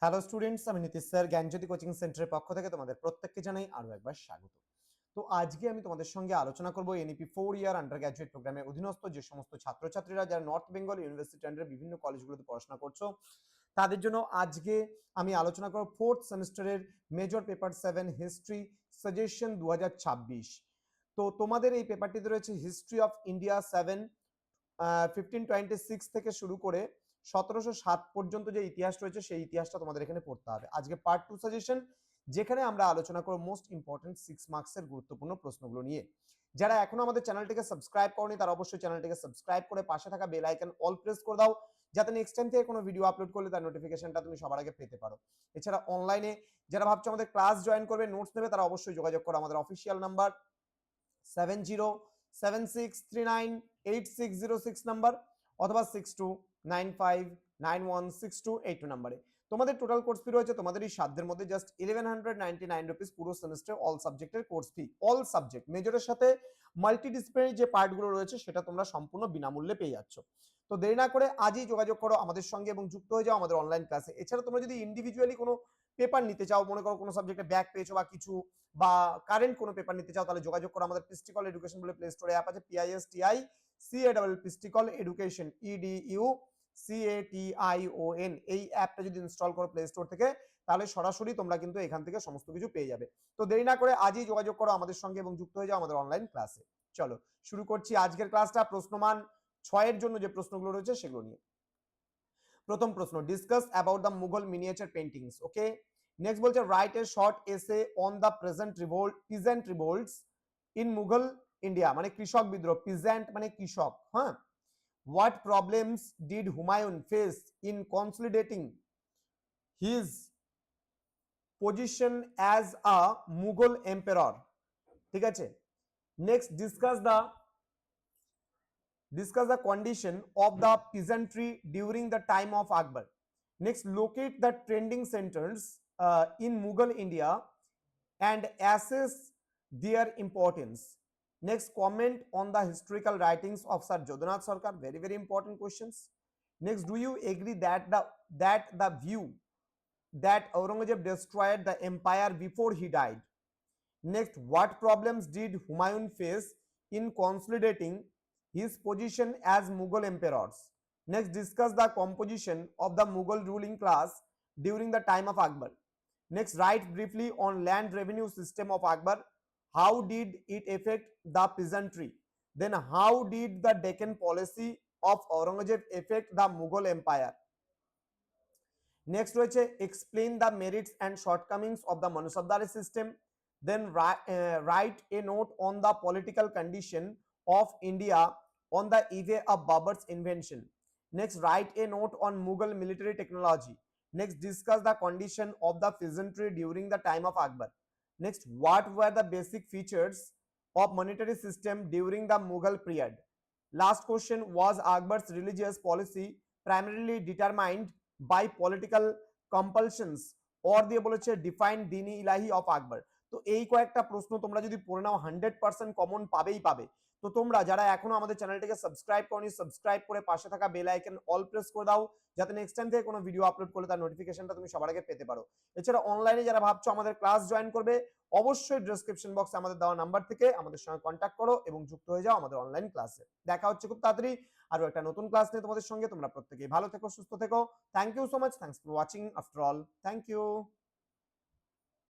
Hello students, আমি Nitish sir জ্ঞানজ্যোতি coaching সেন্টারের পক্ষ থেকে তোমাদের প্রত্যেককে জানাই আরো একবার স্বাগত। তো আজকে আমি তোমাদের সঙ্গে আলোচনা করব এনইপি 4 ইয়ার আন্ডার গ্র্যাজুয়েট প্রোগ্রামের অধীনস্থ যে সমস্ত ছাত্রছাত্রীরা যারা নর্থ বেঙ্গল ইউনিভার্সিটি আন্ডারের বিভিন্ন কলেজগুলোতে পড়াশোনা করছো তাদের জন্য আজকে আমি আলোচনা করব ফোর্থ সেমিস্টারের মেজর পেপার 7 হিস্ট্রি সাজেশন 2026। তো তোমাদের এই পেপারটিতে রয়েছে হিস্ট্রি অফ ইন্ডিয়া 7 1526 থেকে শুরু করে 1707 পর্যন্ত যে ইতিহাস রয়েছে সেই ইতিহাসটা তোমাদের এখানে পড়তে হবে। আজকে পার্ট 2 সাজেশন, যেখানে আমরা আলোচনা করব মোস্ট ইম্পর্টেন্ট 6 মার্কসের গুরুত্বপূর্ণ প্রশ্নগুলো নিয়ে। যারা এখনো আমাদের চ্যানেলটিকে সাবস্ক্রাইব করনি তারা অবশ্যই চ্যানেলটিকে সাবস্ক্রাইব করে পাশে থাকা বেল আইকন অল প্রেস করে দাও, যাতে নেক্সট টাইম থেকে কোনো ভিডিও আপলোড করলে তার নোটিফিকেশনটা তুমি সবার আগে পেতে পারো। এছাড়া অনলাইনে যারা ভাবছো আমাদের ক্লাস জয়েন করবে, নোটস নেবে, তারা অবশ্যই যোগাযোগ করো আমাদের অফিসিয়াল নাম্বার 7076398606 নাম্বার অথবা 6295916282 নাম্বারে। তোমাদের টোটাল কোর্স ফি রয়েছে তোমাদের এই সাধ্যের মধ্যে জাস্ট 1199 রুপিস পুরো সেমিস্টার অল সাবজেক্টের কোর্স ফি। অল সাবজেক্ট মেজরের সাথে মাল্টিডিসিপ্লিনারি যে পার্টগুলো রয়েছে সেটা তোমরা সম্পূর্ণ বিনামূল্যে পেয়ে যাচ্ছ। তো দেরি না করে আজই যোগাযোগ করো আমাদের সঙ্গে এবং যুক্ত হয়ে যাও আমাদের অনলাইন ক্লাসে। এছাড়া তোমরা যদি ইন্ডিভিজুয়ালি কোনো পেপার নিতে চাও, মনে করো কোনো সাবজেক্টে ব্যাক পেয়েছো বা কিছু, বা কারেন্ট কোনো পেপার নিতে চাও, তাহলে যোগাযোগ করো আমাদের পিস্টিকল এডুকেশন বলে প্লে স্টোরে অ্যাপ আছে, PISTICALL পিস্টিকল এডুকেশন EDUCATION। এই অ্যাপটা যদি ইনস্টল করো প্লে স্টোর থেকে তাহলে সরাসরি তোমরা কিন্তু এখান থেকে সমস্ত কিছু পেয়ে যাবে। তো দেরি না করে আজই যোগাযোগ করো আমাদের সঙ্গে এবং যুক্ত হয়ে যাও আমাদের অনলাইন ক্লাসে। চলো শুরু করছি আজকের ক্লাসটা। প্রশ্নমান 6 এর জন্য যে প্রশ্নগুলো রয়েছে সেগুলো নিয়ে। প্রথম প্রশ্ন, discuss about the Mughal miniature paintings. Okay, next বলছে write a short essay on the peasant revolts in Mughal India, মানে কৃষক বিদ্রোহ। পিজেন্ট মানে কৃষক, হ্যাঁ। What problems did Humayun face in consolidating his position as a Mughal empire. ঠিক আছে। Next discuss the condition of the peasantry during the time of Akbar. Next, locate the trending centers in Mughal India and assess their importance. Next, comment on the historical writings of Sir Jodhanath Sarkar. Very, very important questions. Next, do you agree that the view that Aurangzeb destroyed the empire before he died? Next, what problems did Humayun face in consolidating his position as Mughal emperors? Next, discuss the composition of the Mughal ruling class during the time of Akbar. Next, write briefly on land revenue system of Akbar. How did it affect the peasantry? Then how did the Deccan policy of Aurangzeb affect the Mughal empire? Next রয়েছে explain the merits and shortcomings of the Manusabdari system. Then write a note on the political condition of India on the eve of Babur's invention. Next, write a note on Mughal military technology. Next, discuss the condition of the peasantry during the time of Akbar. Next, what were the basic features of monetary system during the Mughal period? Last question, was Akbar's religious policy primarily determined by political compulsions or দিয়ে বলেছে define দিনী ইলাহি of আকবর। তো এই কয়েকটা প্রশ্ন তোমরা যদি পড়ে নাও 100% কমন পাবেই পাবে। তো তোমরা যারা এখনো আমাদের চ্যানেলটিকে সাবস্ক্রাইব করনি, সাবস্ক্রাইব করে পাশে থাকা বেল আইকন অল প্রেস করে দাও, যাতে নেক্সট টাইম থেকে কোনো ভিডিও আপলোড করলে তার নোটিফিকেশনটা তুমি সবার আগে পেতে পারো। এছাড়া অনলাইনে যারা ভাবছো আমাদের ক্লাস জয়েন করবে, অবশ্যই ডেসক্রিপশন বক্সে আমাদের দেওয়া নাম্বার থেকে আমাদের সঙ্গে কন্ট্যাক্ট করো এবং যুক্ত হয়ে যাও আমাদের অনলাইন ক্লাসে। দেখা হচ্ছে খুব তাড়াতাড়ি আরো একটা নতুন ক্লাস নিয়ে তোমাদের সঙ্গে। তোমরা প্রত্যেকেই ভালো থেকো, সুস্থ থেকো। Thank you so much, thanks for watching after all, thank you.